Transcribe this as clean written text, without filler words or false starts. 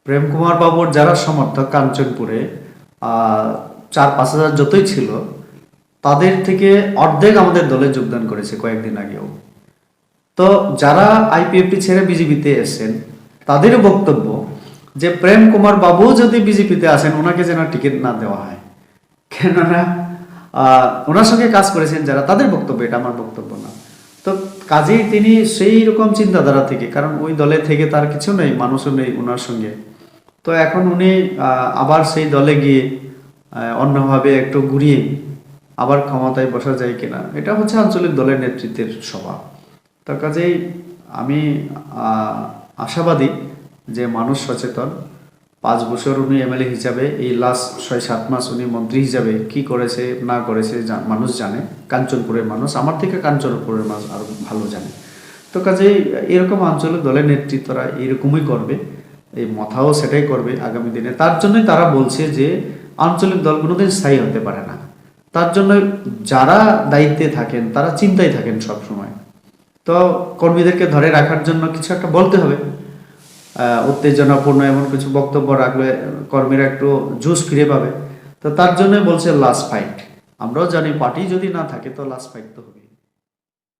প্রেম কুমার বাবুর যারা সমর্থক কাঞ্চনপুরে 4-5 হাজার যতই ছিল, তাদের থেকে অর্ধেক আমাদের দলে যোগদান করেছে কয়েকদিন আগেও। তো যারা আইপিএফটি ছেড়ে বিজেপিতে এসেছেন, তাদেরও বক্তব্য যে প্রেম কুমার বাবু যদি বিজেপিতে আসেন, ওনাকে যেন টিকিট না দেওয়া হয়, কেননা ওনার সঙ্গে কাজ করেছেন যারা, তাদের বক্তব্য, এটা আমার বক্তব্য না। তো কাজেই তিনি সেই রকম চিন্তাধারা থেকে, কারণ ওই দলে থেকে তার কিছু নেই, মানুষও নেই ওনার সঙ্গে, তো এখন উনি আবার সেই দলে গিয়ে অন্যভাবে একটু ঘুরিয়ে আবার ক্ষমতায় বসা যায় কিনা, এটা হচ্ছে আঞ্চলিক দলের নেতৃত্বের স্বভাব। তার কাজেই আমি আশাবাদী যে মানুষ সচেতন। 5 বছর উনি এমএলএ হিসাবে, এই লাস্ট 6-7 মাস উনি মন্ত্রী হিসাবে কি করেছে না করেছে মানুষ জানে, কাঞ্চনপুরের মানুষ, আমার থেকে কাঞ্চনপুরের মানুষ আরও ভালো জানে। তো কাজেই এরকম আঞ্চলিক দলের নেতৃত্বরা এরকমই করবে, এই মথাও সেটাই করবে আগামী দিনে। তার জন্যই তারা বলছে যে আঞ্চলিক দল কোনোদিন স্থায়ী হতে পারে না। তার জন্য যারা দায়িত্বে থাকেন তারা চিন্তায় থাকেন সব সময়। তো কর্মীদেরকে ধরে রাখার জন্য কিছু একটা বলতে হবে, উত্তেজনাপূর্ণ এমন কিছু বক্তব্য রাখলে কর্মীরা একটু জোশ ফিরে পাবে। তো তার জন্য বলছে লাস্ট ফাইট। আমরাও জানি পার্টি যদি না থাকে তো লাস্ট ফাইট তো হবে।